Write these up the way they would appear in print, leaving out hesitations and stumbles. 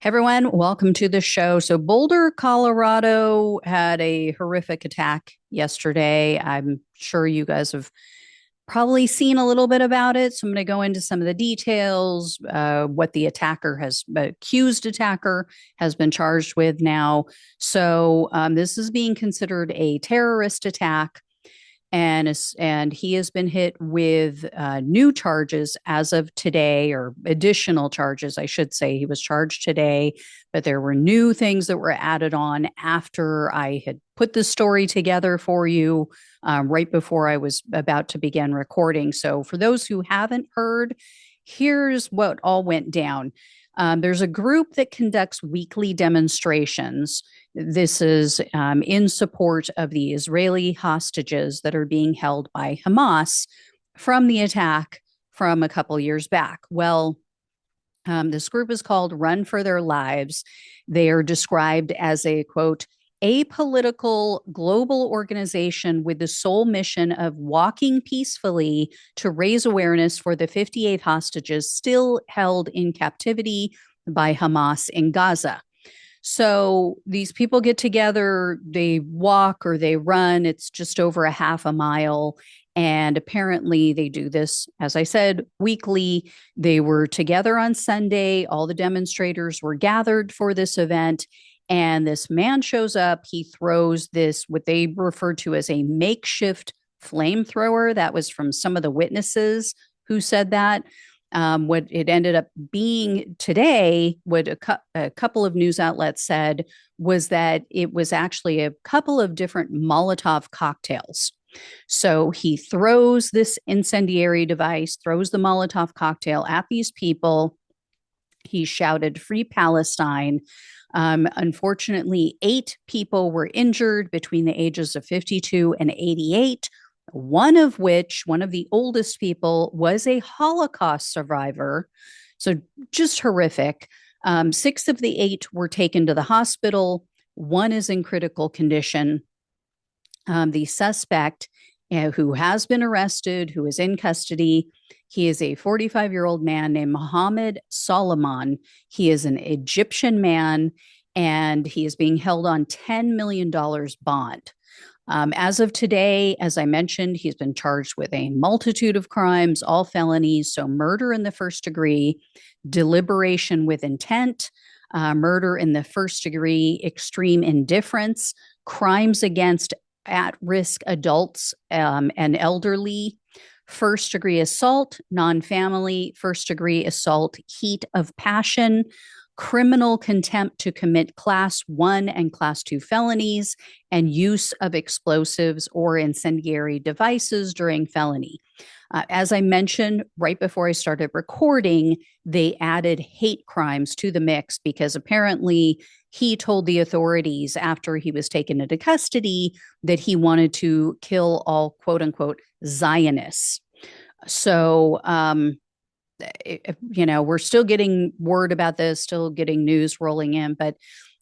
Hey everyone, welcome to the show. So, Boulder, Colorado had a horrific attack yesterday. I'm sure you guys have probably seen a little bit about it. So, I'm going to go into some of the details, what the accused attacker has been charged with now. This is being considered a terrorist attack, and he has been hit with new charges as of today, or additional charges, I should say. He was charged today, but there were new things that were added on after I had put the story together for you, right before I was about to begin recording. So, for those who haven't heard, here's what all went down. There's a group that conducts weekly demonstrations. This is in support of the Israeli hostages that are being held by Hamas from the attack from a couple years back. This group is called Run for Their Lives. They are described as a, quote, apolitical global organization with the sole mission of walking peacefully to raise awareness for the 58 hostages still held in captivity by Hamas in Gaza. So these people get together, they walk or they run. It's just over a half a mile. And apparently they do this, as I said, weekly. They were together on Sunday. All the demonstrators were gathered for this event. And this man shows up. He throws this, what they refer to as a makeshift flamethrower. That was from some of the witnesses who said that. What it ended up being today, what a couple of news outlets said, was that it was actually a couple of different Molotov cocktails. So he throws this incendiary device, throws the Molotov cocktail at these people. He shouted, "Free Palestine." Unfortunately, 8 people were injured between the ages of 52 and 88, one of the oldest people, was a Holocaust survivor. So just horrific. 6 of the 8 were taken to the hospital. One is in critical condition. The suspect, who has been arrested, who is in custody, he is a 45-year-old man named Mohamed Soliman. He is an Egyptian man, and he is being held on $10 million bond. As of today, as I mentioned, he's been charged with a multitude of crimes, all felonies. So, murder in the first degree, deliberation with intent, murder in the first degree, extreme indifference, crimes against at risk adults and elderly, first degree assault, non family, first degree assault, heat of passion, criminal contempt to commit class 1 and class 2 felonies, and use of explosives or incendiary devices during felony. As I mentioned right before I started recording, they added hate crimes to the mix because apparently he told the authorities after he was taken into custody that he wanted to kill all quote unquote Zionists. So, we're still getting word about this, still getting news rolling in. But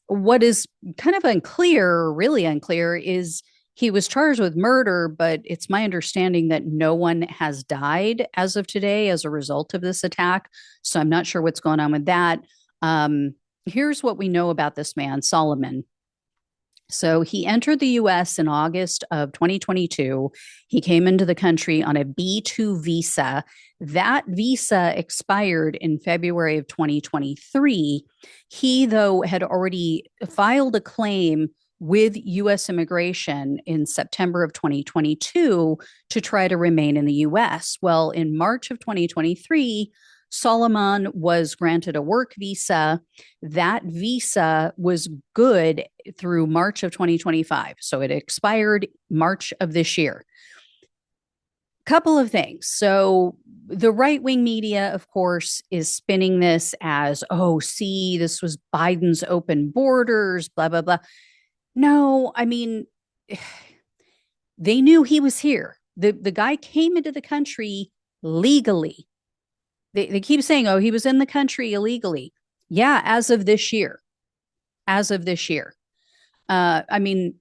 what is kind of unclear, really unclear, is he was charged with murder, but it's my understanding that no one has died as of today as a result of this attack. So I'm not sure what's going on with that. Here's what we know about this man, Soliman. So he entered the US in August of 2022. He came into the country on a B2 visa. That visa expired in February of 2023. He, though, had already filed a claim with US immigration in September of 2022 to try to remain in the US. Well, in March of 2023, Soliman was granted a work visa. That visa was good through March of 2025. So it expired March of this year. Couple of things. So the right-wing media, of course, is spinning this as, oh, see, this was Biden's open borders, blah, blah, blah. No, I mean, they knew he was here. The guy came into the country legally. They keep saying, oh, he was in the country illegally. Yeah, as of this year. As of this year. I mean,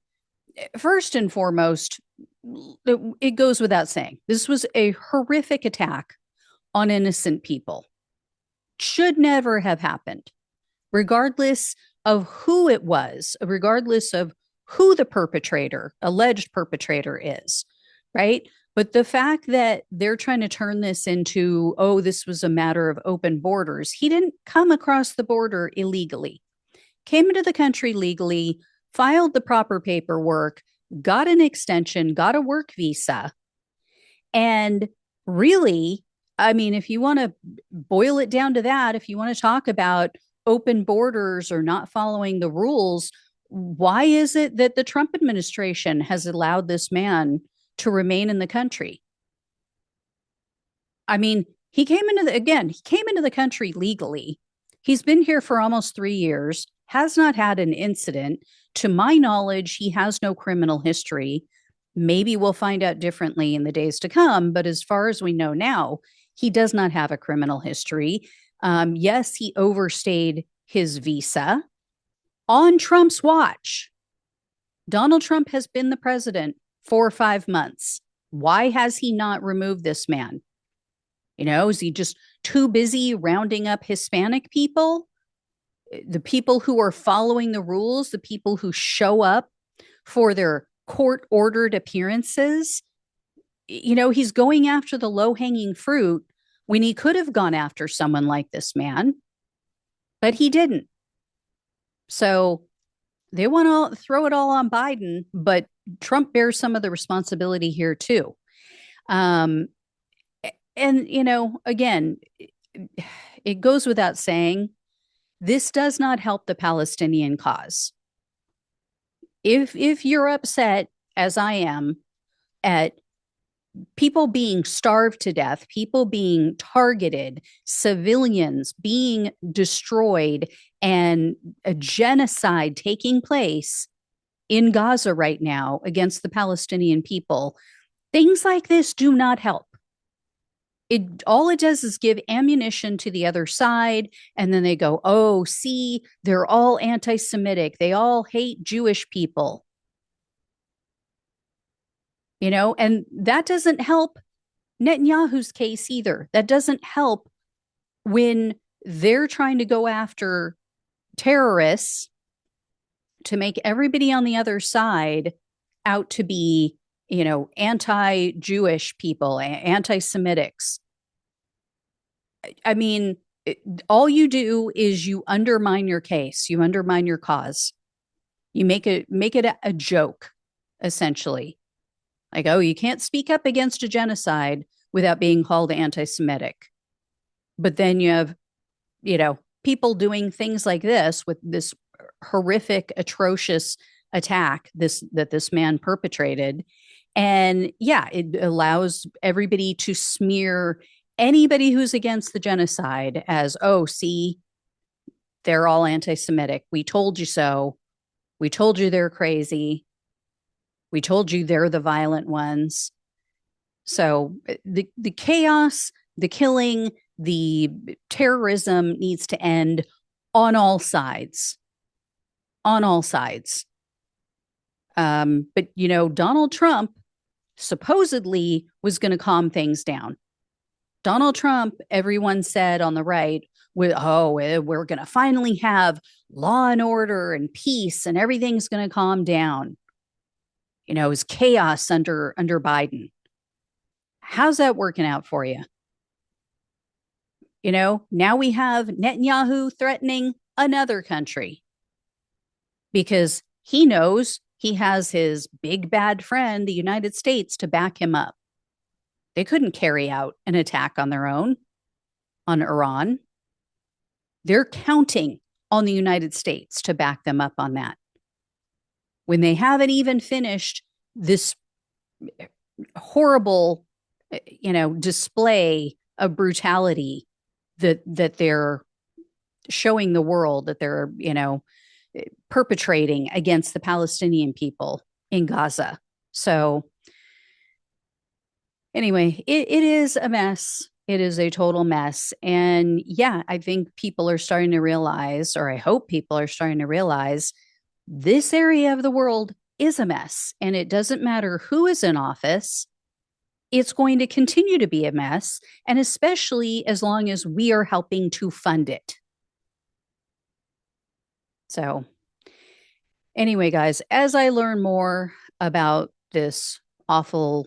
first and foremost, it goes without saying, this was a horrific attack on innocent people. Should never have happened. regardless of who it was, regardless of who the alleged perpetrator is, right? But the fact that they're trying to turn this into, oh, this was a matter of open borders, he didn't come across the border illegally, came into the country legally, filed the proper paperwork, got an extension, got a work visa. And really, I mean, if you want to boil it down to that, if you want to talk about open borders or not following the rules, why is it that the Trump administration has allowed this man to remain in the country? I mean, he came into the country legally. He's been here for almost 3 years, has not had an incident. To my knowledge, he has no criminal history. Maybe we'll find out differently in the days to come, but as far as we know now, he does not have a criminal history. Yes, he overstayed his visa on Trump's watch. Donald Trump has been the president 4 or 5 months. Why has he not removed this man? Is he just too busy rounding up Hispanic people? The people who are following the rules, the people who show up for their court ordered appearances. He's going after the low hanging fruit when he could have gone after someone like this man, but he didn't. So they want to throw it all on Biden, but Trump bears some of the responsibility here too. And, again, it goes without saying, this does not help the Palestinian cause. If you're upset, as I am, at people being starved to death, people being targeted, civilians being destroyed, and a genocide taking place in Gaza right now against the Palestinian people, things like this do not help. All it does is give ammunition to the other side, and then they go, oh, see, they're all anti-Semitic. They all hate Jewish people. And that doesn't help Netanyahu's case either. That doesn't help when they're trying to go after terrorists to make everybody on the other side out to be, anti-Jewish people, anti-Semitics. I mean, all you do is you undermine your case, you undermine your cause. You make it a joke, essentially. Like, oh, you can't speak up against a genocide without being called anti-Semitic. But then you have, people doing things like this with this horrific, atrocious attack that this man perpetrated. And yeah, it allows everybody to smear anybody who's against the genocide as, oh, see, they're all anti-Semitic. We told you so. We told you they're crazy. We told you they're the violent ones. So the chaos, the killing, the terrorism needs to end on all sides. On all sides. But, Donald Trump supposedly was going to calm things down. Donald Trump, everyone said on the right, we're going to finally have law and order and peace and everything's going to calm down. It was chaos under Biden. How's that working out for you? Now we have Netanyahu threatening another country because he knows he has his big bad friend, the United States, to back him up. They couldn't carry out an attack on their own on Iran. They're counting on the United States to back them up on that. When they haven't even finished this horrible, display of brutality that they're showing the world, that they're, perpetrating against the Palestinian people in Gaza. So anyway, it is a mess. It is a total mess. And yeah, I think people are starting to realize, or I hope people are starting to realize, this area of the world is a mess. And it doesn't matter who is in office, it's going to continue to be a mess. And especially as long as we are helping to fund it. So, anyway, guys, as I learn more about this awful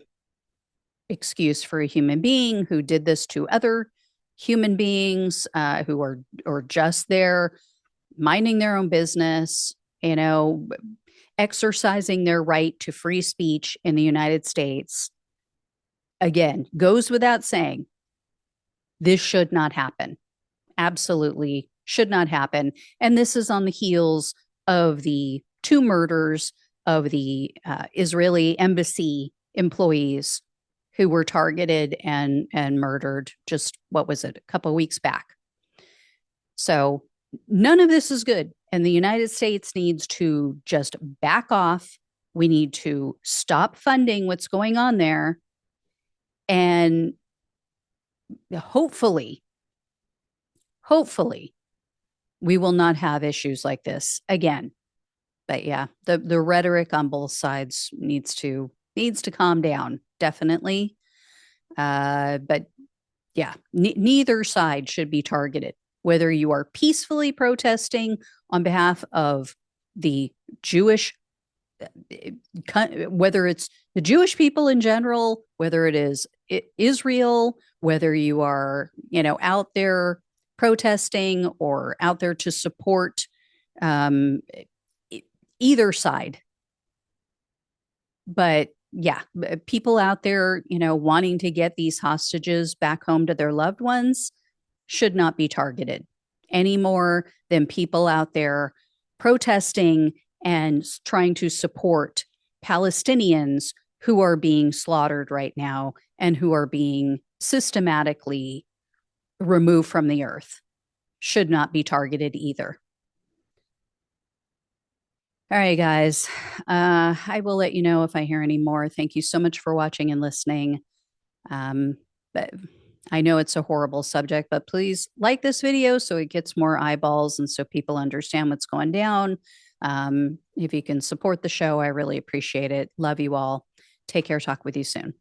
excuse for a human being who did this to other human beings who are or just there minding their own business, you know, exercising their right to free speech in the United States, again, goes without saying, this should not happen. Absolutely should not happen. And this is on the heels of the two murders of the Israeli embassy employees who were targeted and murdered just, what was it, a couple of weeks back. So none of this is good. And the United States needs to just back off. We need to stop funding what's going on there. And hopefully, we will not have issues like this again. But yeah, the rhetoric on both sides needs to calm down, definitely. But yeah, neither side should be targeted. Whether you are peacefully protesting on behalf of the Jewish, whether it's the Jewish people in general, whether it is Israel, whether you are, out there protesting or out there to support either side. But yeah, people out there, wanting to get these hostages back home to their loved ones should not be targeted any more than people out there protesting and trying to support Palestinians who are being slaughtered right now and who are being systematically removed from the earth should not be targeted either. All right, guys. I will let you know if I hear any more. Thank you so much for watching and listening. But I know it's a horrible subject, but please like this video so it gets more eyeballs and so people understand what's going down. If you can support the show, I really appreciate it. Love you all. Take care. Talk with you soon.